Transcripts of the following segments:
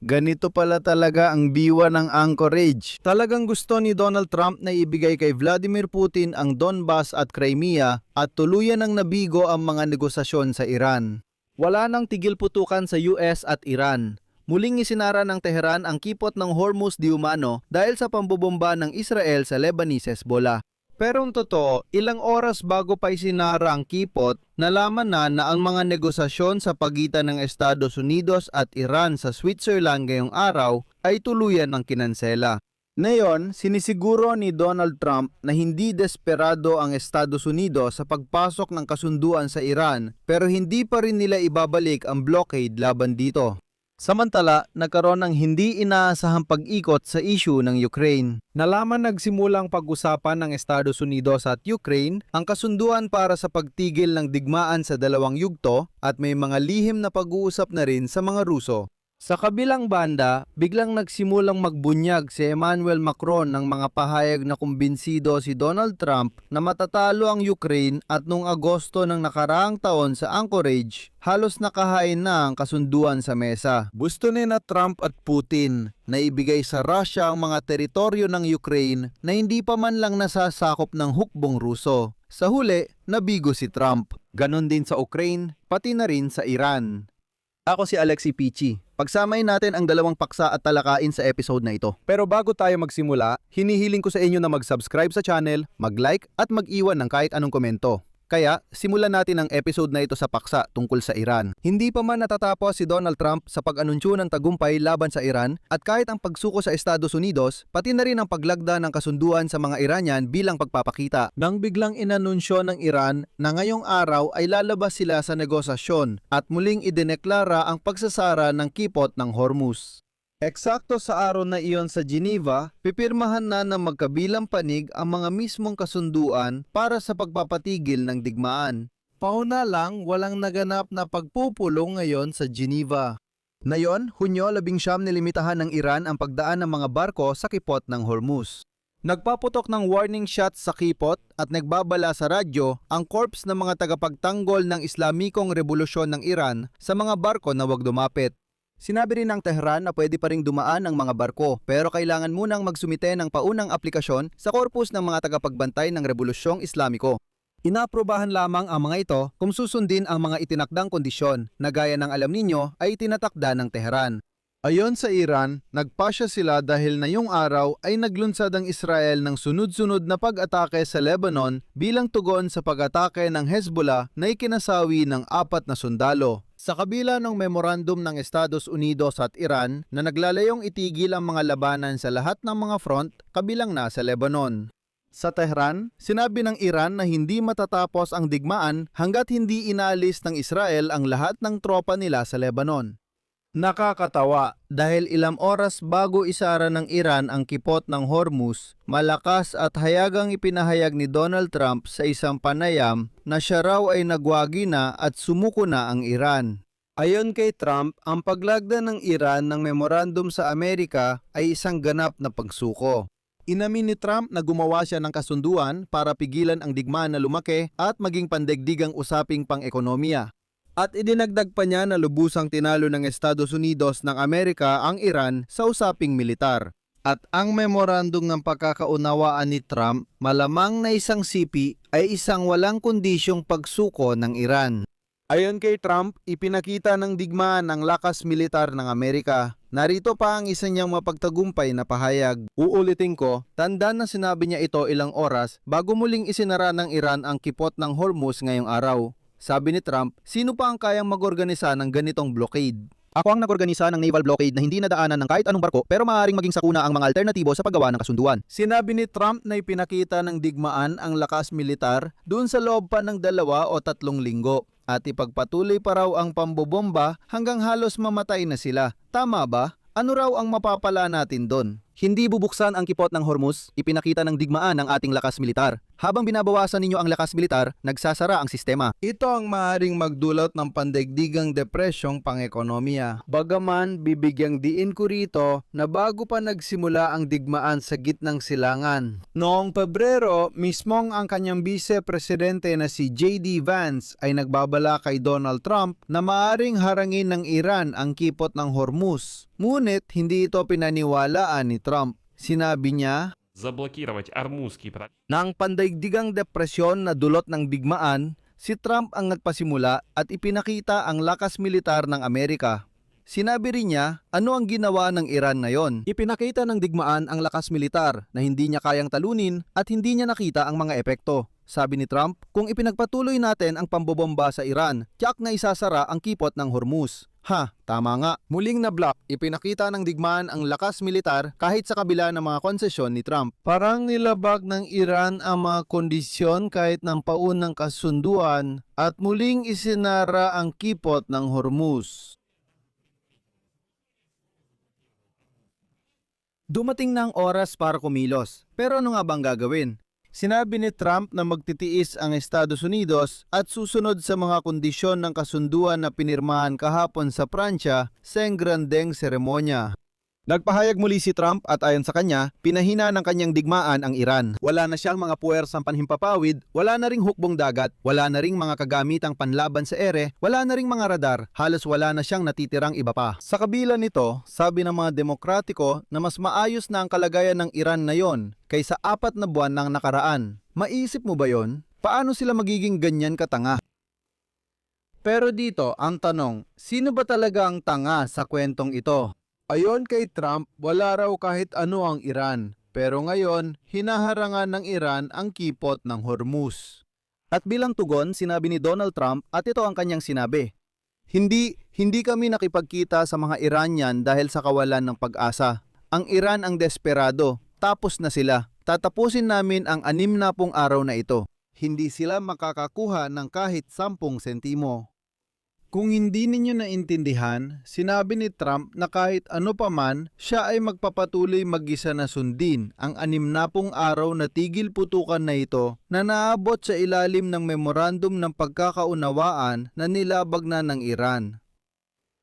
Ganito pala talaga ang diwa ng Anchorage. Talagang gusto ni Donald Trump na ibigay kay Vladimir Putin ang Donbas at Crimea at tuluyan ang nabigo ang mga negosasyon sa Iran. Wala nang tigil putukan sa US at Iran. Muling isinara ng Tehran ang kipot ng Hormuz di umano dahil sa pambobomba ng Israel sa Lebanese Hezbollah. Pero ang totoo, ilang oras bago pa isinara ang kipot, nalaman na ang mga negosasyon sa pagitan ng Estados Unidos at Iran sa Switzerland ngayong araw ay tuluyan ng kinansela. Ngayon, sinisiguro ni Donald Trump na hindi desperado ang Estados Unidos sa pagpasok ng kasunduan sa Iran pero hindi pa rin nila ibabalik ang blockade laban dito. Samantala, nagkaroon ng hindi inaasahang pag-ikot sa issue ng Ukraine. Nalaman nagsimulang pag-usapan ng Estados Unidos at Ukraine ang kasunduan para sa pagtigil ng digmaan sa dalawang yugto at may mga lihim na pag-uusap na rin sa mga Ruso. Sa kabilang banda, biglang nagsimulang magbunyag si Emmanuel Macron ng mga pahayag na kumbinsido si Donald Trump na matatalo ang Ukraine at noong Agosto ng nakaraang taon sa Anchorage, halos nakahain na ang kasunduan sa mesa. Gusto ni na Trump at Putin na ibigay sa Russia ang mga teritoryo ng Ukraine na hindi pa man lang nasasakop ng hukbong Ruso. Sa huli, nabigo si Trump. Ganon din sa Ukraine, pati na rin sa Iran. Ako si Alexi Pichi. Pagsamahin natin ang dalawang paksa at talakain sa episode na ito. Pero bago tayo magsimula, hinihiling ko sa inyo na mag-subscribe sa channel, mag-like at mag-iwan ng kahit anong komento. Kaya, simulan natin ang episode na ito sa paksa tungkol sa Iran. Hindi pa man natatapos si Donald Trump sa pag-anunsyo ng tagumpay laban sa Iran at kahit ang pagsuko sa Estados Unidos, pati na rin ang paglagda ng kasunduan sa mga Iranian bilang pagpapakita. Nang biglang inanunsyo ng Iran na ngayong araw ay lalabas sila sa negosasyon at muling idineklara ang pagsasara ng kipot ng Hormuz. Eksakto sa araw na iyon sa Geneva, pipirmahan na ng magkabilang panig ang mga mismong kasunduan para sa pagpapatigil ng digmaan. Pauna lang, walang naganap na pagpupulong ngayon sa Geneva. Ngayon, Hunyo 19 nilimitahan ng Iran ang pagdaan ng mga barko sa kipot ng Hormuz. Nagpaputok ng warning shots sa kipot at nagbabala sa radyo ang corps ng mga tagapagtanggol ng Islamikong Revolusyon ng Iran sa mga barko na huwag lumapit. Sinabi rin ng Tehran na pwede pa ring dumaan ang mga barko pero kailangan munang magsumite ng paunang aplikasyon sa korpus ng mga tagapagbantay ng Rebolusyong Islamiko. Inaaprobahan lamang ang mga ito kung susundin ang mga itinakdang kondisyon na gaya ng alam ninyo ay itinatakda ng Tehran. Ayon sa Iran, nagpasya sila dahil ngayong araw ay naglunsad ang Israel ng sunod-sunod na pag-atake sa Lebanon bilang tugon sa pag-atake ng Hezbollah na ikinasawi ng 4 na sundalo. Sa kabila ng memorandum ng Estados Unidos at Iran na naglalayong itigil ang mga labanan sa lahat ng mga front kabilang na sa Lebanon. Sa Tehran, sinabi ng Iran na hindi matatapos ang digmaan hanggat hindi inaalis ng Israel ang lahat ng tropa nila sa Lebanon. Nakakatawa dahil ilang oras bago isara ng Iran ang kipot ng Hormuz, malakas at hayagang ipinahayag ni Donald Trump sa isang panayam na siya raw ay nagwagi na at sumuko na ang Iran. Ayon kay Trump, ang paglagda ng Iran ng memorandum sa Amerika ay isang ganap na pagsuko. Inamin ni Trump na gumawa siya ng kasunduan para pigilan ang digmaan na lumaki at maging pandaigdigang usaping pang-ekonomiya. At idinagdag pa niya na lubusang tinalo ng Estados Unidos ng Amerika ang Iran sa usaping militar. At ang memorandum ng pagkakaunawaan ni Trump, malamang na isang sipi ay isang walang kondisyong pagsuko ng Iran. Ayon kay Trump, ipinakita ng digmaan ang lakas militar ng Amerika. Narito pa ang isa niyang mapagtagumpay na pahayag. Uulitin ko, tandaan na sinabi niya ito ilang oras bago muling isinara ng Iran ang kipot ng Hormuz ngayong araw. Sabi ni Trump, sino pa ang kayang mag-organisa ng ganitong blockade? Ako ang nag-organisa ng naval blockade na hindi nadaanan ng kahit anong barko pero maaaring maging sakuna ang mga alternatibo sa paggawa ng kasunduan. Sinabi ni Trump na ipinakita ng digmaan ang lakas militar doon sa loob pa ng 2 o 3 linggo at ipagpatuloy pa raw ang pambobomba hanggang halos mamatay na sila. Tama ba? Ano raw ang mapapala natin doon? Hindi bubuksan ang kipot ng Hormuz, ipinakita ng digmaan ang ating lakas militar. Habang binabawasan ninyo ang lakas militar, nagsasara ang sistema. Ito ang maaaring magdulot ng pandaigdigang depresyong pang-ekonomiya. Bagaman bibigyang diin ko rito na bago pa nagsimula ang digmaan sa gitnang silangan. Noong Pebrero, mismong ang kanyang vice-presidente na si J.D. Vance ay nagbabala kay Donald Trump na maaaring harangin ng Iran ang kipot ng Hormuz. Ngunit hindi ito pinaniwalaan ni Trump. Sinabi niya, заблокировать Ормузский пролив. nang pandaigdigang depresyon na dulot ng digmaan, si Trump ang nagpasimula at ipinakita ang lakas militar ng Amerika. Sinabi rin niya ano ang ginawa ng Iran ngayon. Ipinakita ng digmaan ang lakas militar na hindi niya kayang talunin at hindi niya nakita ang mga epekto. Sabi ni Trump, kung ipinagpatuloy natin ang pambobomba sa Iran, tiyak na isasara ang kipot ng Hormuz. Tama nga. Muling na-block, ipinakita ng digmaan ang lakas militar kahit sa kabila ng mga konsesyon ni Trump. Parang nilabag ng Iran ang mga kondisyon kahit ng paunang kasunduan at muling isinara ang kipot ng Hormuz. Dumating na ang oras para kumilos. Pero ano nga bang gagawin? Sinabi ni Trump na magtitiis ang Estados Unidos at susunod sa mga kondisyon ng kasunduan na pinirmahan kahapon sa Pransya sa engrandeng seremonya. Nagpahayag muli si Trump at ayon sa kanya, pinahina ng kanyang digmaan ang Iran. Wala na siyang mga puwersang panhimpapawid, wala na ring hukbong dagat, wala na ring mga kagamitang panlaban sa ere, wala na ring mga radar, halos wala na siyang natitirang iba pa. Sa kabila nito, sabi ng mga demokratiko na mas maayos na ang kalagayan ng Iran ngayon kaysa 4 na buwan nang nakaraan. Maisip mo ba yon? Paano sila magiging ganyan katanga? Pero dito, ang tanong, sino ba talaga ang tanga sa kwentong ito? Ayon kay Trump, wala raw kahit ano ang Iran. Pero ngayon, hinaharangan ng Iran ang kipot ng Hormuz. At bilang tugon, sinabi ni Donald Trump at ito ang kanyang sinabi. Hindi kami nakipagkita sa mga Iranian dahil sa kawalan ng pag-asa. Ang Iran ang desperado. Tapos na sila. Tatapusin namin ang 60 araw na ito. Hindi sila makakakuha ng kahit 10 sentimo. Kung hindi ninyo naintindihan, sinabi ni Trump na kahit ano pa man, siya ay magpapatuloy mag-isa na sundin ang 60 araw na tigil putukan na ito na naabot sa ilalim ng memorandum ng pagkakaunawaan na nilabag na ng Iran.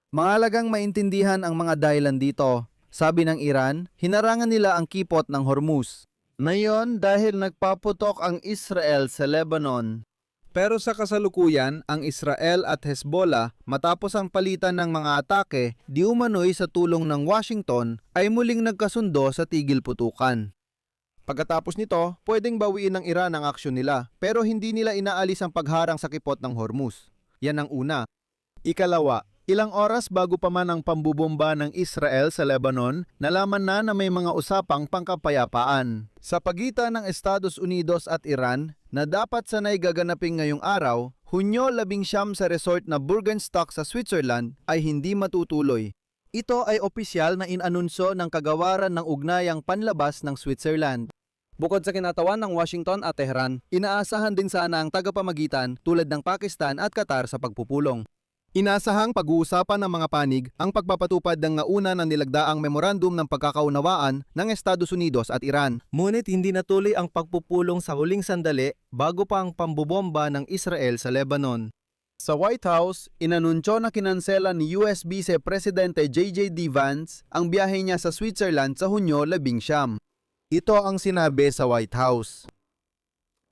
Mahalagang maintindihan ang mga dahilan dito. Sabi ng Iran, hinarangan nila ang kipot ng Hormuz. Ngayon dahil nagpaputok ang Israel sa Lebanon. Pero sa kasalukuyan, ang Israel at Hezbollah matapos ang palitan ng mga atake di umano'y sa tulong ng Washington ay muling nagkasundo sa tigil putukan. Pagkatapos nito, pwedeng bawiin ng Iran ang aksyon nila pero hindi nila inaalis ang pagharang sa kipot ng Hormuz. Yan ang una. Ikalawa, ilang oras bago pa man ang pambubomba ng Israel sa Lebanon, nalaman na may mga usapang pangkapayapaan. Sa pagitan ng Estados Unidos at Iran, na dapat sanay gaganapin ngayong araw, Hunyo 19 sa resort na Burgenstock sa Switzerland ay hindi matutuloy. Ito ay opisyal na inanunsyo ng kagawaran ng ugnayang panlabas ng Switzerland. Bukod sa kinatawan ng Washington at Tehran, inaasahan din sana ang tagapamagitan tulad ng Pakistan at Qatar sa pagpupulong. Inasahang pag-uusapan ng mga panig ang pagpapatupad ng nauna ng nilagdaang memorandum ng pagkakaunawaan ng Estados Unidos at Iran. Ngunit hindi natuloy ang pagpupulong sa huling sandali bago pa ang pambobomba ng Israel sa Lebanon. Sa White House, inanunsyo na kinansela ni US Vice Presidente J.D. Vance ang biyahe niya sa Switzerland sa Hunyo 19. Ito ang sinabi sa White House.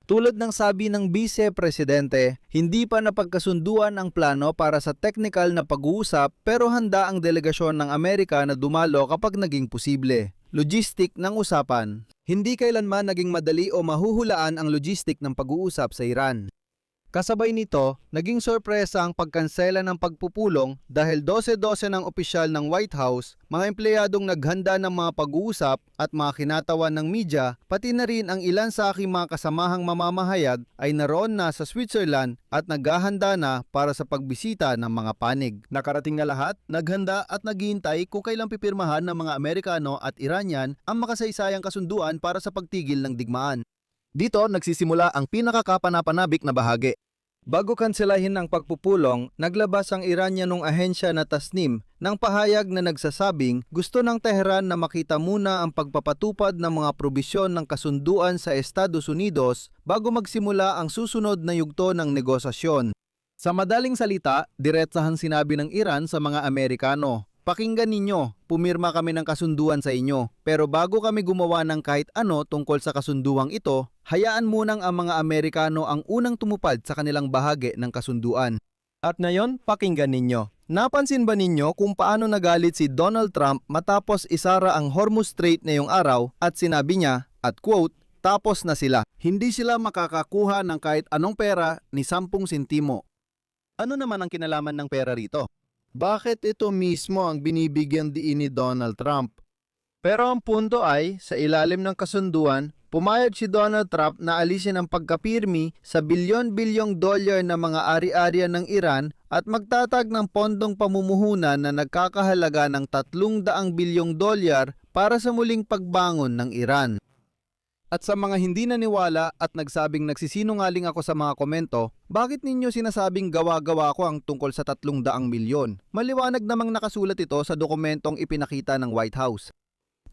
Tulad ng sabi ng Vice Presidente, hindi pa napagkasunduan ang plano para sa technical na pag-uusap pero handa ang delegasyon ng Amerika na dumalo kapag naging posible. Logistic ng usapan. Hindi kailanman naging madali o mahuhulaan ang logistic ng pag-uusap sa Iran. Kasabay nito, naging sorpresa ang pagkansela ng pagpupulong dahil 12-12 ng opisyal ng White House, mga empleyadong naghanda ng mga pag-uusap at mga kinatawan ng media, pati na rin ang ilan sa aking mga kasamahang mamamahayag ay naroon na sa Switzerland at naghahanda na para sa pagbisita ng mga panig. Nakarating na lahat, naghanda at naghihintay kung kailang pipirmahan ng mga Amerikano at Iranian ang makasaysayang kasunduan para sa pagtigil ng digmaan. Dito nagsisimula ang pinakakapanapanabik na bahagi. Bago kanselahin ang pagpupulong, naglabas ang Iranianong ahensya na Tasnim ng pahayag na nagsasabing gusto ng Tehran na makita muna ang pagpapatupad ng mga probisyon ng kasunduan sa Estados Unidos bago magsimula ang susunod na yugto ng negosasyon. Sa madaling salita, diretsahang sinabi ng Iran sa mga Amerikano, "Pakinggan ninyo, pumirma kami ng kasunduan sa inyo, pero bago kami gumawa ng kahit ano tungkol sa kasunduang ito, hayaan munang ang mga Amerikano ang unang tumupad sa kanilang bahagi ng kasunduan." At ngayon, pakinggan ninyo. Napansin ba ninyo kung paano nagalit si Donald Trump matapos isara ang Hormuz Strait ngayong araw at sinabi niya, at quote, "Tapos na sila. Hindi sila makakakuha ng kahit anong pera ni 10 sentimo." Ano naman ang kinalaman ng pera rito? Bakit ito mismo ang binibigyan diin ni Donald Trump? Pero ang punto ay, sa ilalim ng kasunduan, pumayag si Donald Trump na alisin ang pagkapirmi sa bilyon-bilyong dolyar na mga ari-arian ng Iran at magtatag ng pondong pamumuhunan na nagkakahalaga ng 300 bilyong dolyar para sa muling pagbangon ng Iran. At sa mga hindi naniwala at nagsabing nagsisinungaling ako sa mga komento, bakit ninyo sinasabing gawa-gawa ko ang tungkol sa 300 milyon? Maliwanag namang nakasulat ito sa dokumentong ipinakita ng White House.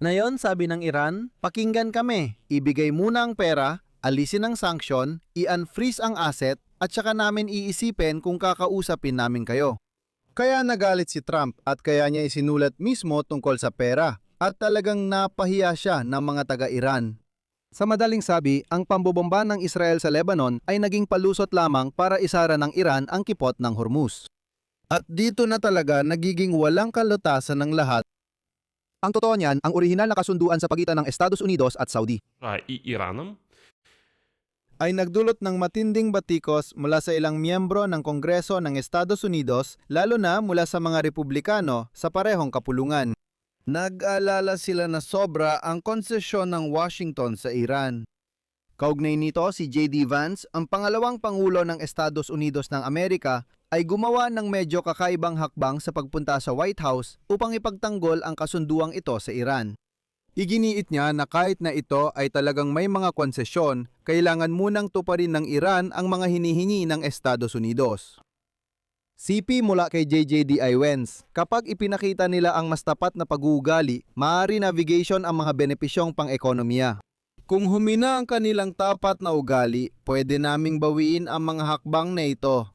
Ngayon, sabi ng Iran, pakinggan kami, ibigay muna ang pera, alisin ang sanction, i-unfreeze ang asset, at saka namin iisipin kung kakausapin namin kayo. Kaya nagalit si Trump at kaya niya isinulat mismo tungkol sa pera at talagang napahiya siya ng mga taga-Iran. Sa madaling sabi, ang pambobomba ng Israel sa Lebanon ay naging palusot lamang para isara ng Iran ang kipot ng Hormuz. At dito na talaga nagiging walang kalutasan ng lahat. Ang totoo niyan, ang orihinal na kasunduan sa pagitan ng Estados Unidos at Saudi И Ираном. ay nagdulot ng matinding batikos mula sa ilang miyembro ng Kongreso ng Estados Unidos, lalo na mula sa mga Republikano sa parehong kapulungan. Nag-alala sila na sobra ang konsesyon ng Washington sa Iran. Kaugnay nito, si J.D. Vance, ang pangalawang Pangulo ng Estados Unidos ng Amerika, ay gumawa ng medyo kakaibang hakbang sa pagpunta sa White House upang ipagtanggol ang kasunduang ito sa Iran. Iginiit niya na kahit na ito ay talagang may mga konsesyon, kailangan munang tuparin ng Iran ang mga hinihingi ng Estados Unidos. CP mula kay JJDI Wens, kapag ipinakita nila ang mas tapat na pag-uugali, maaari navigation ang mga benepisyong pang-ekonomiya. Kung humina ang kanilang tapat na ugali, pwede naming bawiin ang mga hakbang na ito.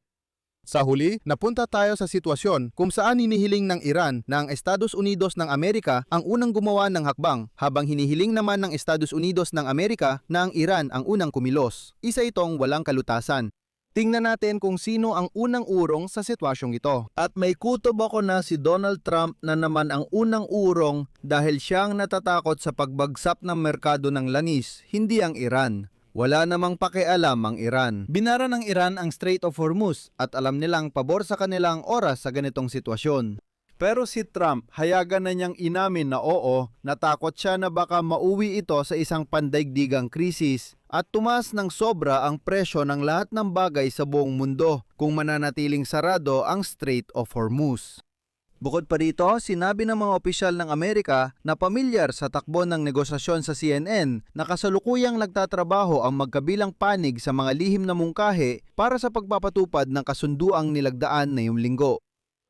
Sa huli, napunta tayo sa sitwasyon kung saan hinihiling ng Iran na ang Estados Unidos ng Amerika ang unang gumawa ng hakbang, habang hinihiling naman ng Estados Unidos ng Amerika na ang Iran ang unang kumilos. Isa itong walang kalutasan. Tingnan natin kung sino ang unang urong sa sitwasyong ito. At may kutob ako na si Donald Trump na naman ang unang urong dahil siyang natatakot sa pagbagsak ng merkado ng langis, hindi ang Iran. Wala namang pakialam ang Iran. Binara ng Iran ang Strait of Hormuz at alam nilang pabor sa kanilang oras sa ganitong sitwasyon. Pero si Trump, hayagan na niyang inamin na oo, natakot siya na baka mauwi ito sa isang pandaigdigang krisis at tumaas ng sobra ang presyo ng lahat ng bagay sa buong mundo kung mananatiling sarado ang Strait of Hormuz. Bukod pa rito, sinabi ng mga opisyal ng Amerika na pamilyar sa takbo ng negosasyon sa CNN na kasalukuyang nagtatrabaho ang magkabilang panig sa mga lihim na mungkahi para sa pagpapatupad ng kasunduang nilagdaan ngayong linggo.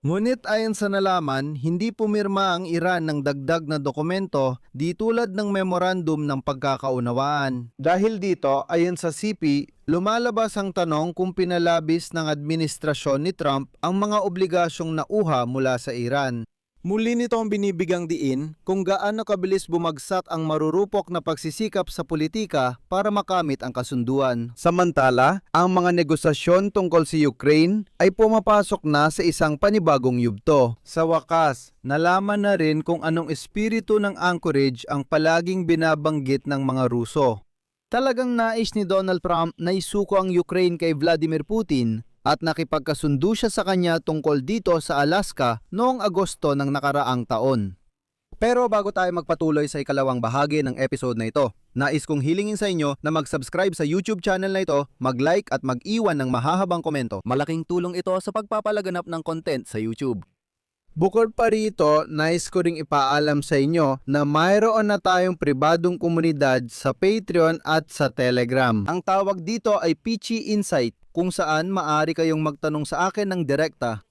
Ngunit ayon sa nalaman, hindi pumirma ang Iran ng dagdag na dokumento di tulad ng memorandum ng pagkakaunawaan. Dahil dito, ayon sa CP, lumalabas ang tanong kung pinalabis ng administrasyon ni Trump ang mga obligasyong nauha mula sa Iran. Muli nito ang binibigang diin kung gaano kabilis bumagsak ang marurupok na pagsisikap sa politika para makamit ang kasunduan. Samantala, ang mga negosasyon tungkol sa Ukraine ay pumapasok na sa isang panibagong yugto. Sa wakas, nalaman na rin kung anong espiritu ng Anchorage ang palaging binabanggit ng mga Ruso. Talagang nais ni Donald Trump na isuko ang Ukraine kay Vladimir Putin at nakipagkasundo siya sa kanya tungkol dito sa Alaska noong Agosto ng nakaraang taon. Pero bago tayo magpatuloy sa ikalawang bahagi ng episode na ito, nais kong hilingin sa inyo na mag-subscribe sa YouTube channel na ito, mag-like at mag-iwan ng mahahabang komento. Malaking tulong ito sa pagpapalaganap ng content sa YouTube. Bukod pa rito, nais ko ring ipaalam sa inyo na mayroon na tayong pribadong komunidad sa Patreon at sa Telegram. Ang tawag dito ay Peachy Insight. kung saan maaari kayong magtanong sa akin ng direkta.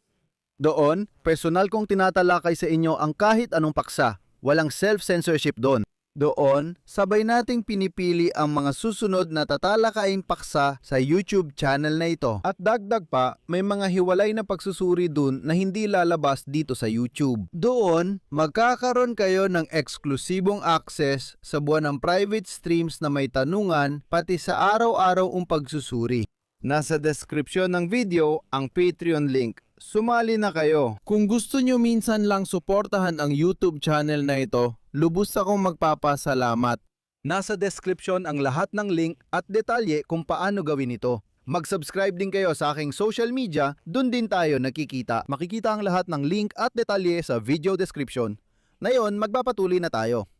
Doon, personal kong tinatalakay sa inyo ang kahit anong paksa. Walang self-censorship doon. Doon, sabay nating pinipili ang mga susunod na tatalakaing paksa sa YouTube channel na ito. At dagdag pa, may mga hiwalay na pagsusuri doon na hindi lalabas dito sa YouTube. Doon, magkakaroon kayo ng eksklusibong access sa buwan ng private streams na may tanungan pati sa araw-araw pagsusuri. Nasa description ng video ang Patreon link. Sumali na kayo. Kung gusto nyo minsan lang suportahan ang YouTube channel na ito, lubos akong magpapasalamat. Nasa description ang lahat ng link at detalye kung paano gawin ito. Mag-subscribe din kayo sa aking social media, dun din tayo nakikita. Makikita ang lahat ng link at detalye sa video description. Ngayon, magpapatuloy na tayo.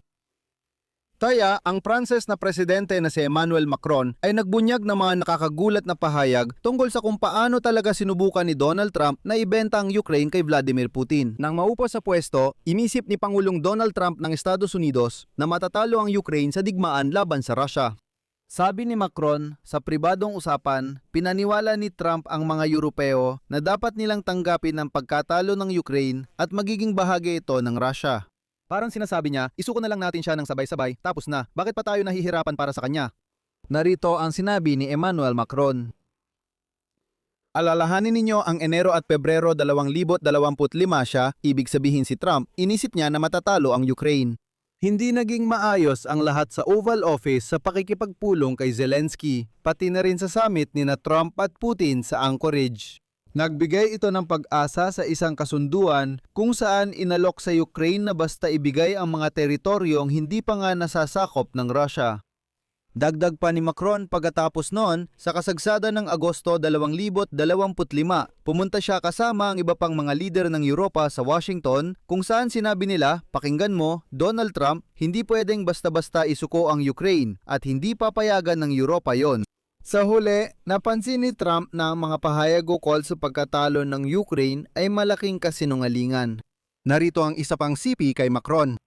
Kaya, ang Pranses na presidente na si Emmanuel Macron ay nagbunyag ng mga nakakagulat na pahayag tungkol sa kung paano talaga sinubukan ni Donald Trump na ibenta ang Ukraine kay Vladimir Putin. Nang maupo sa pwesto, inisip ni Pangulong Donald Trump ng Estados Unidos na matatalo ang Ukraine sa digmaan laban sa Russia. Sabi ni Macron, sa pribadong usapan, pinaniwala ni Trump ang mga Europeo na dapat nilang tanggapin ang pagkatalo ng Ukraine at magiging bahagi ito ng Russia. Parang sinasabi niya, isuko na lang natin siya ng sabay-sabay, tapos na, bakit pa tayo nahihirapan para sa kanya? Narito ang sinabi ni Emmanuel Macron. Alalahanin ninyo ang Enero at Pebrero 2025 siya, ibig sabihin si Trump, inisip niya na matatalo ang Ukraine. Hindi naging maayos ang lahat sa Oval Office sa pakikipagpulong kay Zelensky, pati na rin sa summit ni na Trump at Putin sa Anchorage. Nagbigay ito ng pag-asa sa isang kasunduan kung saan inalok sa Ukraine na basta ibigay ang mga teritoryong hindi pa nga nasasakop ng Russia. Dagdag pa ni Macron pagkatapos noon, sa kasagsada ng Agosto 2025, pumunta siya kasama ang iba pang mga lider ng Europa sa Washington kung saan sinabi nila, pakinggan mo, Donald Trump, hindi pwedeng basta-basta isuko ang Ukraine at hindi papayagan ng Europa yon. Sa huli, napansin ni Trump na ang mga pahayag ukol sa pagkatalo ng Ukraine ay malaking kasinungalingan. Narito ang isa pang sipi kay Macron.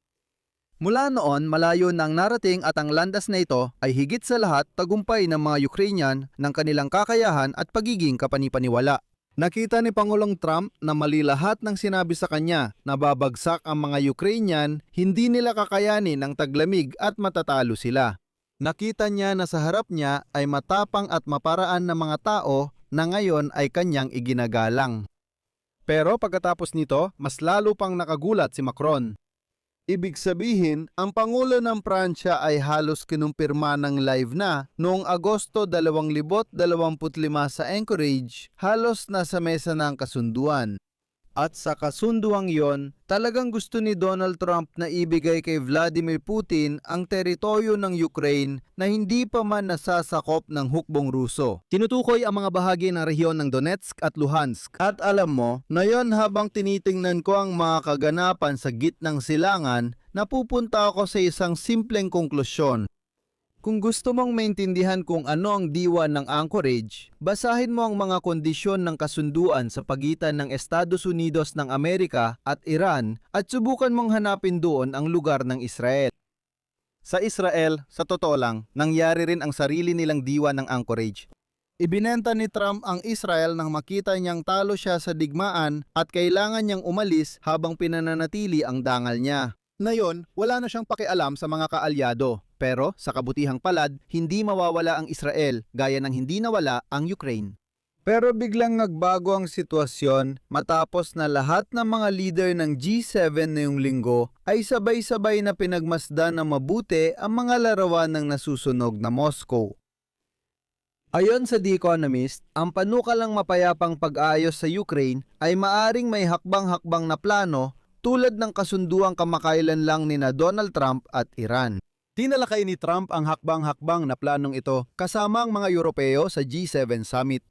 Mula noon, malayo na ang narating at ang landas na ito ay higit sa lahat tagumpay ng mga Ukrainian ng kanilang kakayahan at pagiging kapanipaniwala. Nakita ni Pangulong Trump na mali lahat ng sinabi sa kanya na babagsak ang mga Ukrainian, hindi nila kakayanin ang taglamig at matatalo sila. Nakita niya na sa harap niya ay matapang at maparaan na mga tao na ngayon ay kanyang iginagalang. Pero pagkatapos nito, mas lalo pang nakagulat si Macron. Ibig sabihin, ang Pangulo ng Pransya ay halos kinumpirma ng live na noong Agosto 2025 sa Anchorage, halos nasa mesa na ang kasunduan. At sa kasunduang yon, talagang gusto ni Donald Trump na ibigay kay Vladimir Putin ang teritoryo ng Ukraine na hindi pa man nasasakop ng hukbong Ruso. Tinutukoy ang mga bahagi ng rehiyon ng Donetsk at Luhansk. At alam mo, na yon habang tinitingnan ko ang mga kaganapan sa gitnang silangan, napupunta ako sa isang simpleng konklusyon. Kung gusto mong maintindihan kung ano ang diwa ng Anchorage, basahin mo ang mga kondisyon ng kasunduan sa pagitan ng Estados Unidos ng Amerika at Iran at subukan mong hanapin doon ang lugar ng Israel. Sa Israel, sa totoo lang, nangyari rin ang sarili nilang diwa ng Anchorage. Ibinenta ni Trump ang Israel nang makita niyang talo siya sa digmaan at kailangan niyang umalis habang pinananatili ang dangal niya. Ngayon, wala na siyang pakialam sa mga kaalyado. Pero sa kabutihang palad, hindi mawawala ang Israel gaya ng hindi nawala ang Ukraine. Pero biglang nagbago ang sitwasyon matapos na lahat ng mga leader ng G7 ngayong linggo ay sabay-sabay na pinagmasdan na mabuti ang mga larawan ng nasusunog na Moscow. Ayon sa The Economist, ang panukalang mapayapang pag-ayos sa Ukraine ay maaring may hakbang-hakbang na plano tulad ng kasunduang kamakailan lang ni Donald Trump at Iran. Tinalakay ni Trump ang hakbang-hakbang na planong ito kasama ang mga Europeo sa G7 Summit.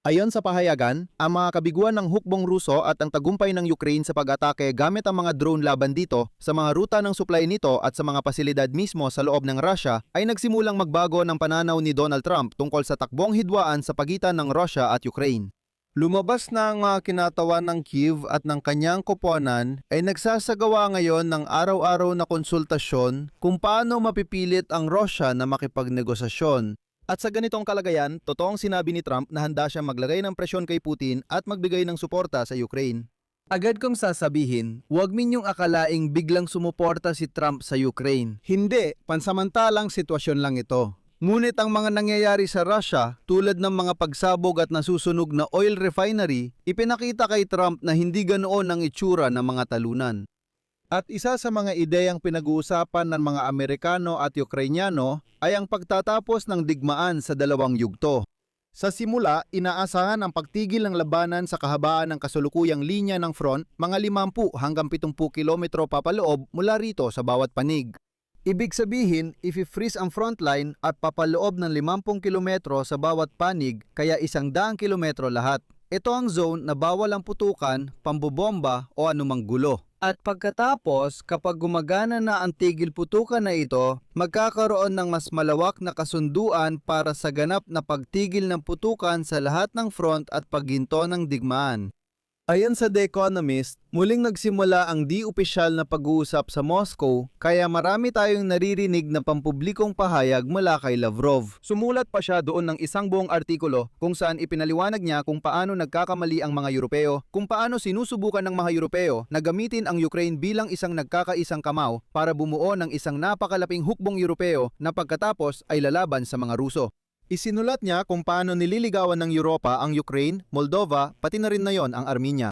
Ayon sa pahayagan, ang mga kabiguan ng hukbong Ruso at ang tagumpay ng Ukraine sa pag-atake gamit ang mga drone laban dito sa mga ruta ng supply nito at sa mga pasilidad mismo sa loob ng Russia ay nagsimulang magbago ng pananaw ni Donald Trump tungkol sa takbong hidwaan sa pagitan ng Russia at Ukraine. Lumabas na ang mga kinatawan ng Kyiv at ng kanyang koponan ay nagsasagawa ngayon ng araw-araw na konsultasyon kung paano mapipilit ang Russia na makipagnegosasyon. At sa ganitong kalagayan, totoong sinabi ni Trump na handa siyang maglagay ng presyon kay Putin at magbigay ng suporta sa Ukraine. Agad kong sasabihin, huwag minyong akalaing biglang sumuporta si Trump sa Ukraine. Hindi, pansamantalang sitwasyon lang ito. Ngunit ang mga nangyayari sa Russia, tulad ng mga pagsabog at nasusunog na oil refinery, ipinakita kay Trump na hindi ganoon ang itsura ng mga talunan. At isa sa mga ideyang pinag-uusapan ng mga Amerikano at Ukrainyano ay ang pagtatapos ng digmaan sa dalawang yugto. Sa simula, inaasahan ang pagtigil ng labanan sa kahabaan ng kasulukuyang linya ng front, mga 50 hanggang 70 kilometro papaloob mula rito sa bawat panig. Ibig sabihin, i-freeze ang frontline at papaloob ng 50 kilometro sa bawat panig, kaya 100 kilometro lahat. Ito ang zone na bawal ang putukan, pambobomba o anumang gulo. At pagkatapos, kapag gumagana na ang tigil putukan na ito, magkakaroon ng mas malawak na kasunduan para sa ganap na pagtigil ng putukan sa lahat ng front at pagginto ng digmaan. Ayon sa The Economist, muling nagsimula ang di-opisyal na pag-uusap sa Moscow, kaya marami tayong naririnig na pampublikong pahayag mula kay Lavrov. Sumulat pa siya doon ng isang buong artikulo kung saan ipinaliwanag niya kung paano nagkakamali ang mga Europeo, kung paano sinusubukan ng mga Europeo na gamitin ang Ukraine bilang isang nagkakaisang kamao para bumuo ng isang napakalaping hukbong Europeo na pagkatapos ay lalaban sa mga Ruso. Isinulat niya kung paano nililigawan ng Europa ang Ukraine, Moldova, pati na rin na yon ang Armenia.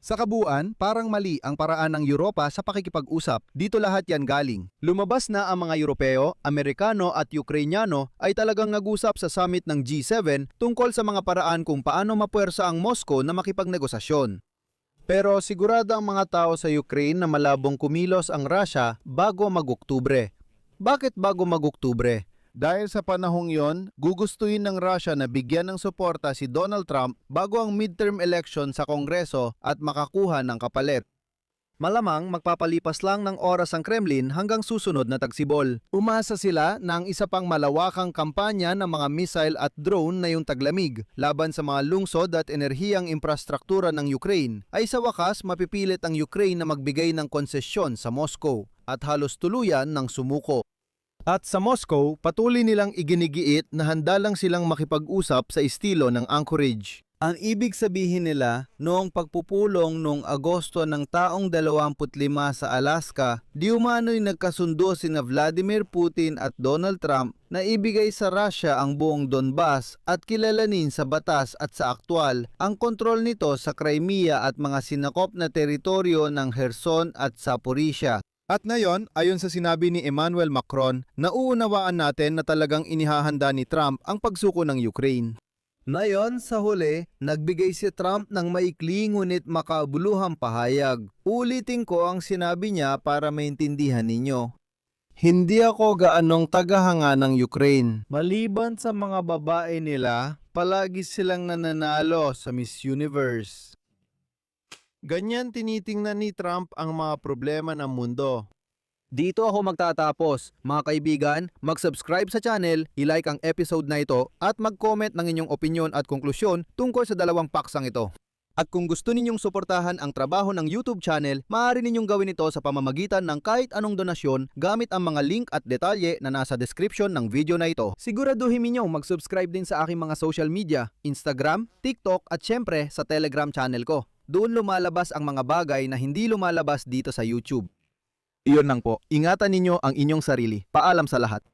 Sa kabuuan, parang mali ang paraan ng Europa sa pakikipag-usap. Dito lahat yan galing. Lumabas na ang mga Europeo, Amerikano at Ukrainyano ay talagang nag-usap sa summit ng G7 tungkol sa mga paraan kung paano mapuwersa ang Moscow na makipagnegosasyon. Pero sigurado ang mga tao sa Ukraine na malabong kumilos ang Russia bago mag-Oktubre. Bakit bago mag-Oktubre? Dahil sa panahong yon, gugustuhin ng Russia na bigyan ng suporta si Donald Trump bago ang midterm election sa Kongreso at makakuha ng kapalit. Malamang magpapalipas lang ng oras ang Kremlin hanggang susunod na tagsibol. Umasa sila na ang isa pang malawakang kampanya ng mga missile at drone na yung taglamig laban sa mga lungsod at enerhiyang infrastruktura ng Ukraine ay sa wakas mapipilit ang Ukraine na magbigay ng konsesyon sa Moscow at halos tuluyan ng sumuko. At sa Moscow, patuloy nilang iginigiit na handa lang silang makipag-usap sa estilo ng Anchorage. Ang ibig sabihin nila, noong pagpupulong noong Agosto ng taong 25 sa Alaska, di umano'y nagkasundo sina Vladimir Putin at Donald Trump na ibigay sa Russia ang buong Donbas at kilalanin sa batas at sa aktwal ang kontrol nito sa Crimea at mga sinakop na teritoryo ng Kherson at Zaporizhia. At ngayon, ayon sa sinabi ni Emmanuel Macron, nauunawaan natin na talagang inihahanda ni Trump ang pagsuko ng Ukraine. Ngayon, sa huli, nagbigay si Trump ng maikli ngunit makabuluhang pahayag. Ulitin ko ang sinabi niya para maintindihan ninyo. Hindi ako gaanong tagahanga ng Ukraine. Maliban sa mga babae nila, palagi silang nananalo sa Miss Universe. Ganyan tinitingnan ni Trump ang mga problema ng mundo. Dito ako magtatapos. Mga kaibigan, mag-subscribe sa channel, i-like ang episode na ito at mag-comment ng inyong opinyon at konklusyon tungkol sa dalawang paksang ito. At kung gusto ninyong suportahan ang trabaho ng YouTube channel, maaari ninyong gawin ito sa pamamagitan ng kahit anong donasyon gamit ang mga link at detalye na nasa description ng video na ito. Siguraduhin ninyong mag-subscribe din sa aking mga social media, Instagram, TikTok at syempre sa Telegram channel ko. Doon lumalabas ang mga bagay na hindi lumalabas dito sa YouTube. Iyon lang po. Ingatan ninyo ang inyong sarili. Paalam sa lahat.